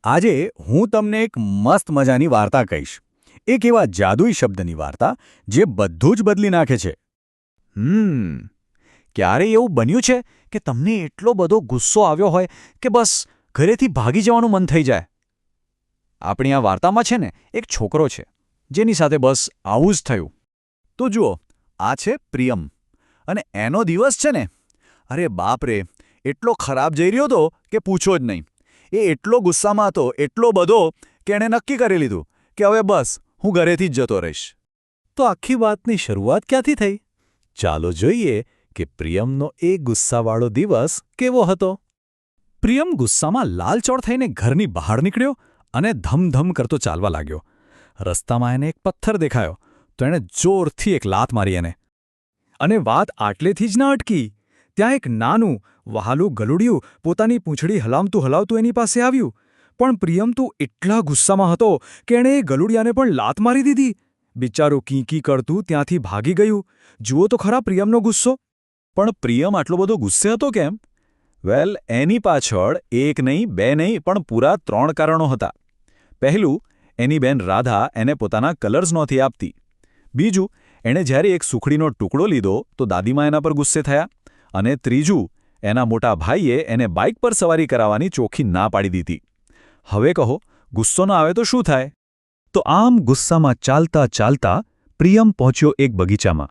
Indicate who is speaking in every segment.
Speaker 1: આજે હું તમને એક મસ્ત મજાની વાર્તા કહીશ. એક એવા જાદુઈ શબ્દની વાર્તા જે બધું જ બદલી નાખે છે.
Speaker 2: ક્યારે એવું બન્યું છે કે તમને એટલો બધો ગુસ્સો આવ્યો હોય કે બસ ઘરેથી ભાગી જવાનું મન થઈ જાય? આપણી આ વાર્તામાં છે ને એક છોકરો છે જેની સાથે બસ આવું જ થયું.
Speaker 1: તો જુઓ, આ છે પ્રિયમ, અને એનો દિવસ છે ને, અરે બાપ રે, એટલો ખરાબ જઈ રહ્યો હતો કે પૂછો જ નહીં. એ એટલો ગુસ્સામાં હતો, એટલો બધો, કે એણે નક્કી કરી લીધું કે હવે બસ હું ઘરેથી જ જતો રહીશ.
Speaker 3: તો આખી વાતની શરૂઆત ક્યાંથી થઈ? ચાલો જોઈએ કે પ્રિયમનો એ ગુસ્સાવાળો દિવસ કેવો હતો. પ્રિયમ ગુસ્સામાં લાલચોળ થઈને ઘરની બહાર નીકળ્યો અને ધમધમ કરતો ચાલવા લાગ્યો. રસ્તામાં એને એક પથ્થર દેખાયો તો એણે જોરથી એક લાત મારી એને. અને વાત આટલેથી જ ન અટકી. ત્યાં એક નાનું વહાલું ગલુડિયું પોતાની પૂંછડી હલાવતું એની પાસે આવ્યું. પણ પ્રિયમ તો એટલા ગુસ્સામાં હતો કે એણે એ ગલુડિયાને પણ લાત મારી દીધી. બિચારું કીંકી કરતું ત્યાંથી ભાગી ગયું. જુઓ તો ખરા પ્રિયમનો ગુસ્સો.
Speaker 1: પણ પ્રિયમ આટલો બધો ગુસ્સે હતો કેમ? વેલ, એની પાછળ એક નહીં, બે નહીં, પણ પૂરા 3 કારણો હતા. પહેલું, એની બેન રાધા એને પોતાના કલર્સ નહોતી આપતી. બીજું, એણે જ્યારે એક સુખડીનો ટુકડો લીધો તો દાદીમા એના પર ગુસ્સે થયા. અને ત્રીજું, એના મોટા ભાઈએ એને બાઇક પર સવારી કરાવવાની ચોખ્ખી ના પાડી દીધી. હવે કહો, ગુસ્સો ન આવે તો શું થાય? તો આમ ગુસ્સામાં ચાલતા ચાલતા પ્રિયમ પહોંચ્યો એક બગીચામાં.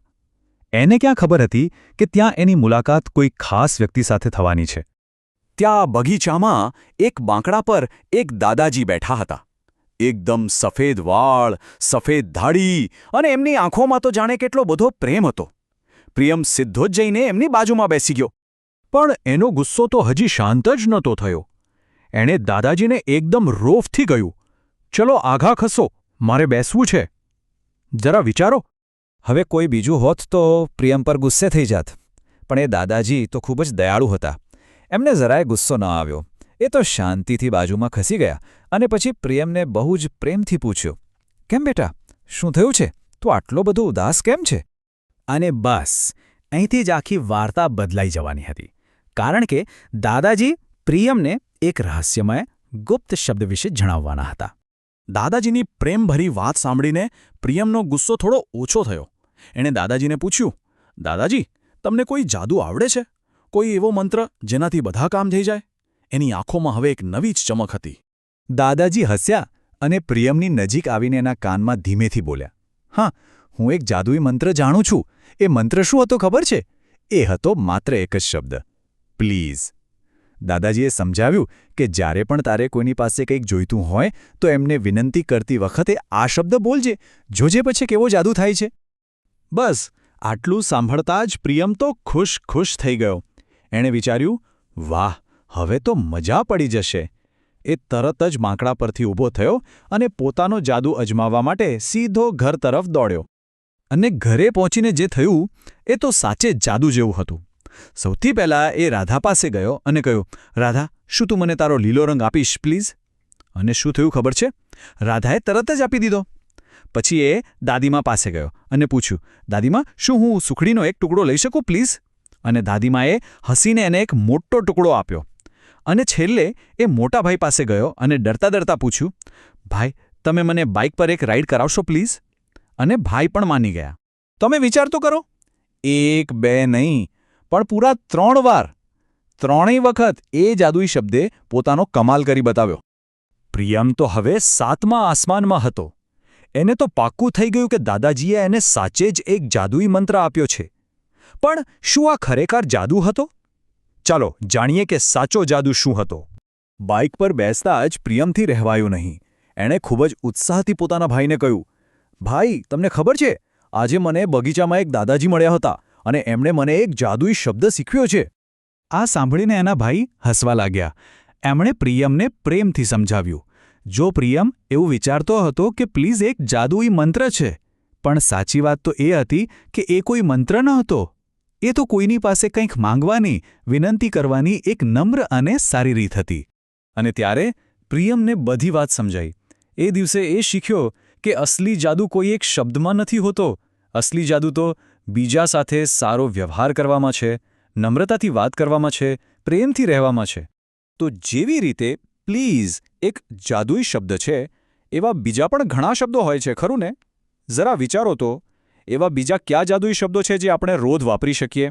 Speaker 1: એને ક્યાં ખબર હતી કે ત્યાં એની મુલાકાત કોઈ ખાસ વ્યક્તિ સાથે થવાની છે. ત્યાં બગીચામાં એક બાંકડા પર એક દાદાજી બેઠા હતા. એકદમ સફેદ વાળ, સફેદ દાઢી, અને એમની આંખોમાં તો જાણે કેટલો બધો પ્રેમ હતો. પ્રિયમ સીધો જ જઈને એમની બાજુમાં બેસી ગયો. પણ એનો ગુસ્સો તો હજી શાંત જ નહોતો થયો. એણે દાદાજીને એકદમ રોફથી કહ્યું, "ચલો આઘા ખસો, મારે બેસવું છે. જરા વિચારો." હવે કોઈ બીજું હોત તો પ્રિયમ પર ગુસ્સે થઈ જાત, પણ એ દાદાજી તો ખૂબ જ દયાળુ હતા. એમને જરાય ગુસ્સો ન આવ્યો. એ તો શાંતિથી બાજુમાં ખસી ગયા અને પછી પ્રિયમને બહુ જ પ્રેમથી પૂછ્યું, "કેમ બેટા, શું થયું છે? તું આટલો બધો ઉદાસ કેમ છે?" અને બસ અહીંથી જ આખી વાર્તા બદલાઈ જવાની હતી. કારણ કે દાદાજી પ્રિયમને એક રહસ્યમય ગુપ્ત શબ્દ વિશે જણાવવાના હતા. દાદાજીની પ્રેમભરી વાત સાંભળીને પ્રિયમનો ગુસ્સો થોડો ઓછો થયો. એણે દાદાજીને પૂછ્યું, "દાદાજી, તમને કોઈ જાદુ આવડે છે? કોઈ એવો મંત્ર જેનાથી બધા કામ થઈ જાય?" એની આંખોમાં હવે એક નવી જ ચમક હતી. દાદાજી હસ્યા અને પ્રિયમની નજીક આવીને એના કાનમાં ધીમેથી બોલ્યા, "હા, હું એક જાદુઈ મંત્ર જાણું છું. એ મંત્ર શું હતો ખબર છે? એ હતો માત્ર એક જ શબ્દ, પ્લીઝ." દાદાજીએ સમજાવ્યું કે જ્યારે પણ તારે કોઈની પાસે કંઈક જોઈતું હોય તો એમને વિનંતી કરતી વખતે આ શબ્દ બોલજે, જોજે પછી કેવો જાદુ થાય છે. બસ આટલું સાંભળતા જ પ્રિયમ તો ખુશ થઈ ગયો. એણે વિચાર્યું, વાહ, હવે તો મજા પડી જશે. એ તરત જ બાંકડા પરથી ઊભો થયો અને પોતાનો જાદુ અજમાવવા માટે સીધો ઘર તરફ દોડ્યો. અને ઘરે પહોંચીને જે થયું એ તો સાચે જાદુ જેવું હતું. સૌથી પહેલાં એ રાધા પાસે ગયો અને કહ્યું, "રાધા, શું તું મને તારો લીલો રંગ આપીશ પ્લીઝ?" અને શું થયું ખબર છે? રાધાએ તરત જ આપી દીધો. પછી એ દાદીમા પાસે ગયો અને પૂછ્યું, "દાદીમા, શું હું સુખડીનો એક ટુકડો લઈ શકું પ્લીઝ?" અને દાદીમાએ હસીને એને એક મોટો ટુકડો આપ્યો. અને છેલ્લે એ મોટા ભાઈ પાસે ગયો અને ડરતા પૂછ્યું, "ભાઈ, તમે મને બાઇક પર એક રાઈડ કરાવશો પ્લીઝ?" અને ભાઈ પણ માની ગયા. તમે વિચાર તો કરો, 1, 2 નહીં, પણ પૂરા 3 વાર, 3ય વખત એ જાદુઈ શબ્દે પોતાનો કમાલ કરી બતાવ્યો. પ્રિયમ તો હવે 7મા આસમાનમાં હતો. એને તો પાક્કું થઈ ગયું કે દાદાજીએ એને સાચે જ એક જાદુઈ મંત્ર આપ્યો છે. પણ શું આ ખરેખર જાદુ હતો? ચાલો જાણીએ કે સાચો જાદુ શું હતો. બાઇક પર બેસતા જ પ્રિયમથી રહેવાયું નહીં. એણે ખૂબ જ ઉત્સાહથી પોતાના ભાઈને કહ્યું, "ભાઈ, તમને ખબર છે, આજે મને બગીચામાં એક દાદાજી મળ્યા હતા અને એમણે મને એક જાદુઈ શબ્દ શીખવ્યો છે." આ સાંભળીને એના ભાઈ હસવા લાગ્યા. એમણે પ્રિયમને પ્રેમથી સમજાવ્યું. જો પ્રિયમ એવું વિચારતો હતો કે પ્લીઝ એક જાદુઈ મંત્ર છે, પણ સાચી વાત તો એ હતી કે એ કોઈ મંત્ર ન હતો. એ તો કોઈની પાસે કંઈક માંગવાની, વિનંતી કરવાની એક નમ્ર અને સારી રીત હતી. અને ત્યારે પ્રિયમને બધી વાત સમજાઈ. એ દિવસે એ શીખ્યો કે અસલી જાદુ કોઈ એક શબ્દમાં નથી હોતો. અસલી જાદુ તો બીજા સાથે સારો વ્યવહાર કરવામાં છે, નમ્રતાથી વાત કરવામાં છે, પ્રેમથી રહેવામાં છે. તો જેવી રીતે પ્લીઝ એક જાદુઈ શબ્દ છે, એવા બીજા પણ ઘણા શબ્દો હોય છે, ખરું ને? જરા વિચારો તો, એવા બીજા કયા જાદુઈ શબ્દો છે જે આપણે રોજ વાપરી શકીએ?